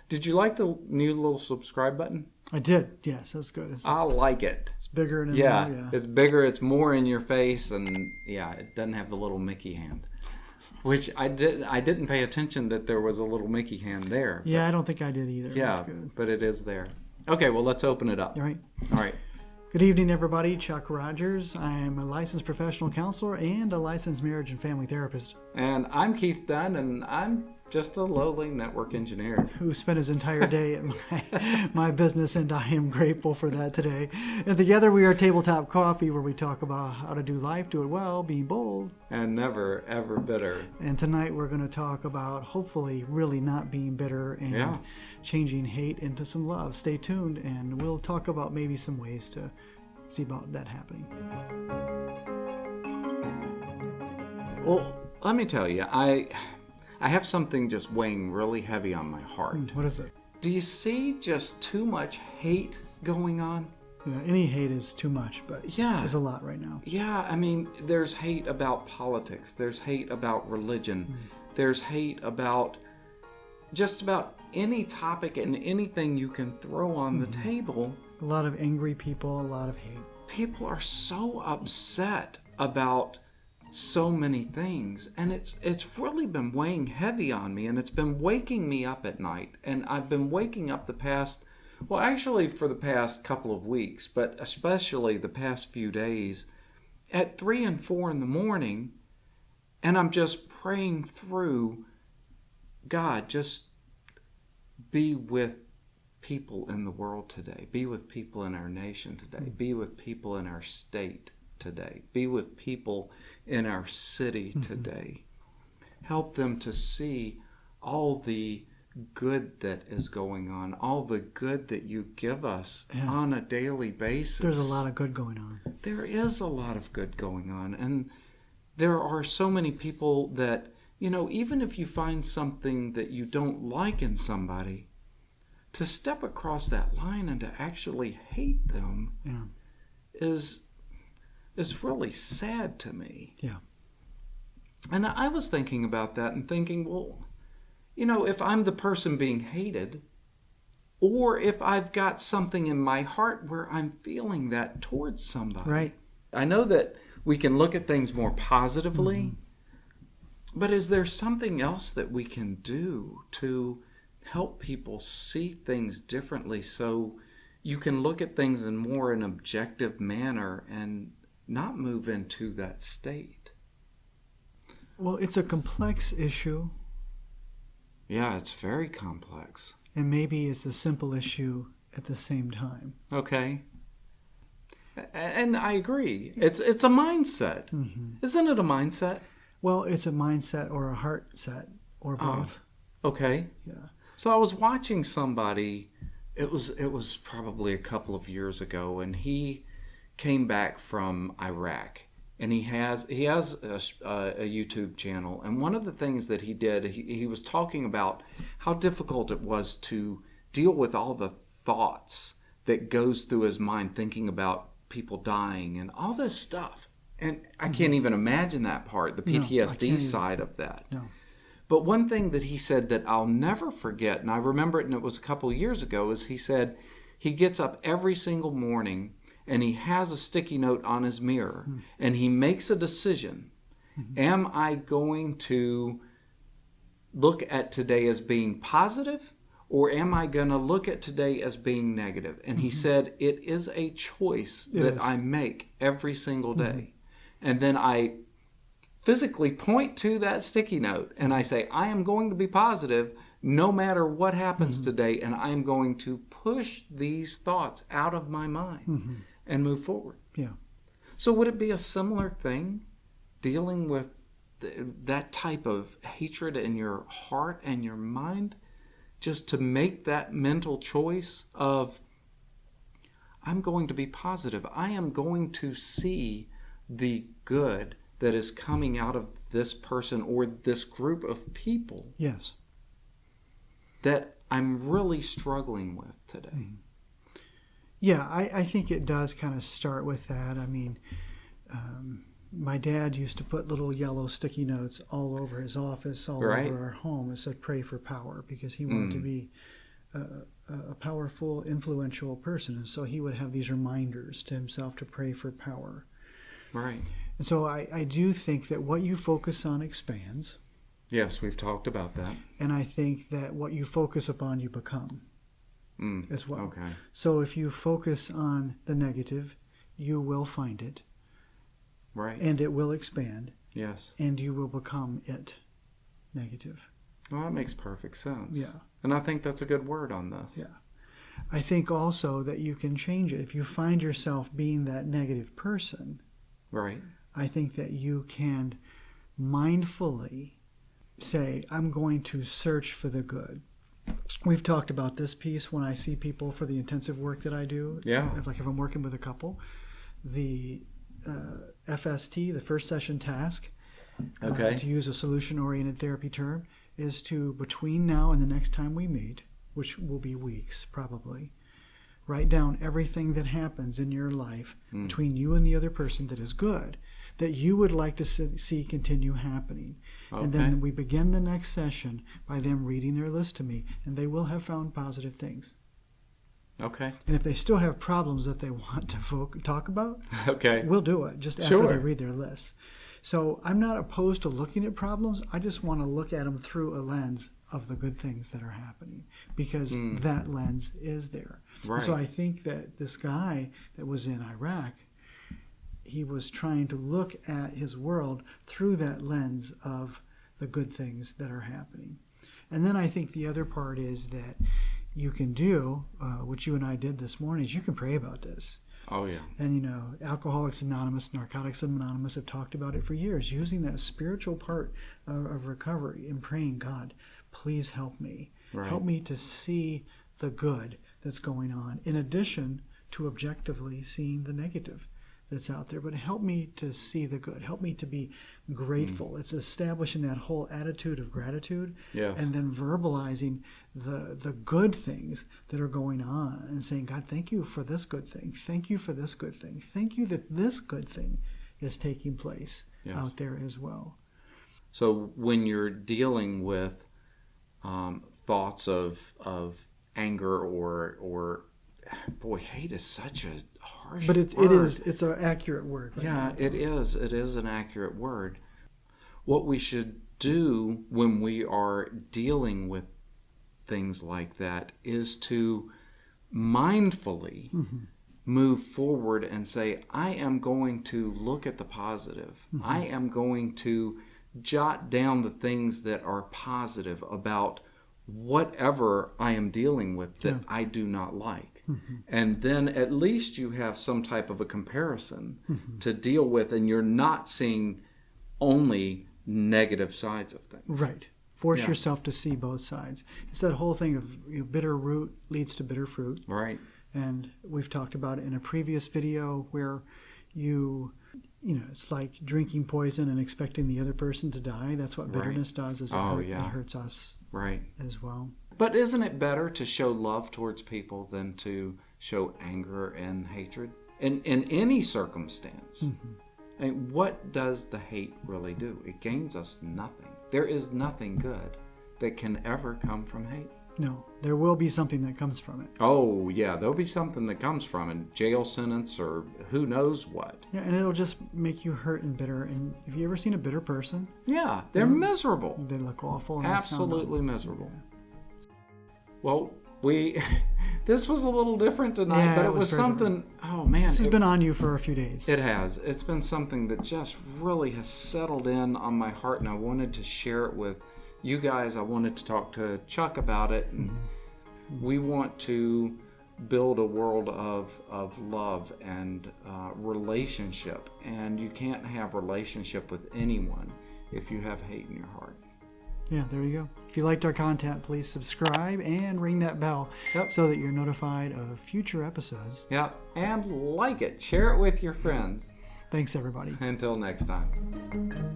Did you like the new little subscribe button? I did. Yes, that's good. I like it. It's bigger and Yeah, it's bigger. It's more in your face, and yeah, it doesn't have the little Mickey hand, which I didn't pay attention that there was a little Mickey hand there. Yeah, I don't think I did either. Yeah, that's good. But it is there. Okay, well, let's open it up. All right. All right. Good evening, everybody. Chuck Rogers. I am a licensed professional counselor and a licensed marriage and family therapist. And I'm Keith Dunn, and I'm just a lowly network engineer Who spent his entire day at my business, and I am grateful for that today. And together we are Tabletop Coffee, where we talk about how to do life, do it well, being bold. And never, ever bitter. And tonight we're going to talk about hopefully really not being bitter and changing hate into some love. Stay tuned, and we'll talk about maybe some ways to see about that happening. Well, let me tell you, I have something just weighing really heavy on my heart. What is it? Do you see just too much hate going on? Yeah, any hate is too much, but Yeah. there's a lot right now. Yeah, I mean, there's hate about politics. There's hate about religion. There's hate about just about any topic and anything you can throw on the table. A lot of angry people, a lot of hate. People are so upset about so many things, and it's really been weighing heavy on me, and it's been waking me up at night. And I've been waking up for the past couple of weeks, but especially the past few days at 3 and 4 in the morning, and I'm just praying through, God, just be with people in the world today. Be with people in our nation today. Be with people in our state today. Be with people in our city today. Help them to see all the good that is going on, all the good that you give us on a daily basis. There's a lot of good going on. There is a lot of good going on. And there are so many people that, even if you find something that you don't like in somebody, to step across that line and to actually hate them is really sad to me. Yeah. And I was thinking about that and thinking, well, if I'm the person being hated, or if I've got something in my heart where I'm feeling that towards somebody. Right. I know that we can look at things more positively, but is there something else that we can do to help people see things differently so you can look at things in more an objective manner and not move into that state? Well, it's a complex issue. Yeah, it's very complex. And maybe it's a simple issue at the same time. Okay. And I agree. It's a mindset. Isn't it a mindset? Well, it's a mindset or a heart set or both. Okay. Yeah. So I was watching somebody, it was probably a couple of years ago, and he came back from Iraq, and he has a YouTube channel, and one of the things that he did, he was talking about how difficult it was to deal with all the thoughts that goes through his mind, thinking about people dying and all this stuff. And I can't even imagine that part, the PTSD side of that. No. But one thing that he said that I'll never forget, and I remember it, and it was a couple of years ago, is he said he gets up every single morning and he has a sticky note on his mirror and he makes a decision. Am I going to look at today as being positive, or am I going to look at today as being negative? And he said it is a choice that I make every single day. And then I physically point to that sticky note and I say, I am going to be positive no matter what happens today, and I am going to push these thoughts out of my mind and move forward. Yeah. So would it be a similar thing dealing with that type of hatred in your heart and your mind, just to make that mental choice of, I'm going to be positive. I am going to see the good that is coming out of this person or this group of people. Yes. That I'm really struggling with today. Yeah, I think it does kind of start with that. I mean, my dad used to put little yellow sticky notes all over his office, all over our home. It said, pray for power, because he wanted to be a powerful, influential person. And so he would have these reminders to himself to pray for power. Right. And so I do think that what you focus on expands. Yes, we've talked about that. And I think that what you focus upon, you become as well. Okay. So if you focus on the negative, you will find it. Right. And it will expand. Yes. And you will become it. Negative. Well, that makes perfect sense. Yeah. And I think that's a good word on this. Yeah. I think also that you can change it. If you find yourself being that negative person, right, I think that you can mindfully say, I'm going to search for the good. We've talked about this piece when I see people for the intensive work that I do. Yeah. Like if I'm working with a couple, the FST, the first session task, to use a solution-oriented therapy term, is to, between now and the next time we meet, which will be weeks probably, write down everything that happens in your life between you and the other person that is good, that you would like to see continue happening. Okay. And then we begin the next session by them reading their list to me, and they will have found positive things. Okay. And if they still have problems that they want to talk about, we'll do it just after they read their list. So I'm not opposed to looking at problems. I just want to look at them through a lens of the good things that are happening, because that lens is there. Right. So I think that this guy that was in Iraq, he was trying to look at his world through that lens of the good things that are happening. And then I think the other part is that you can do, what you and I did this morning, is you can pray about this. Oh, yeah. And, Alcoholics Anonymous, Narcotics Anonymous have talked about it for years, using that spiritual part of recovery and praying, God, please help me. Right. Help me to see the good that's going on, in addition to objectively seeing the negative that's out there. But help me to see the good. Help me to be grateful. It's establishing that whole attitude of gratitude, and then verbalizing the good things that are going on and saying, God, thank you for this good thing. Thank you for this good thing. Thank you that this good thing is taking place out there as well. So when you're dealing with thoughts of anger or boy, hate is such a harsh but word. It's an accurate word. Right now. It is an accurate word. What we should do when we are dealing with things like that is to mindfully move forward and say, I am going to look at the positive. I am going to jot down the things that are positive about whatever I am dealing with that I do not like. And then at least you have some type of a comparison to deal with, and you're not seeing only negative sides of things. Right. Force yourself to see both sides. It's that whole thing of bitter root leads to bitter fruit. Right. And we've talked about it in a previous video where it's like drinking poison and expecting the other person to die. That's what bitterness does, is it hurts us as well. But isn't it better to show love towards people than to show anger and hatred? In any circumstance. And what does the hate really do? It gains us nothing. There is nothing good that can ever come from hate. No, there will be something that comes from it. Oh, yeah, there'll be something that comes from it. Jail sentence or who knows what. Yeah, and it'll just make you hurt and bitter. And have you ever seen a bitter person? Yeah, they're miserable. They look awful. And absolutely miserable. Yeah. Well, this was a little different tonight, but it was something, oh man. This has been on you for a few days. It has. It's been something that just really has settled in on my heart, and I wanted to share it with you guys. I wanted to talk to Chuck about it, and we want to build a world of love and relationship, and you can't have relationship with anyone if you have hate in your heart. Yeah, there you go. If you liked our content, please subscribe and ring that bell so that you're notified of future episodes. Yeah, and like it. Share it with your friends. Thanks, everybody. Until next time.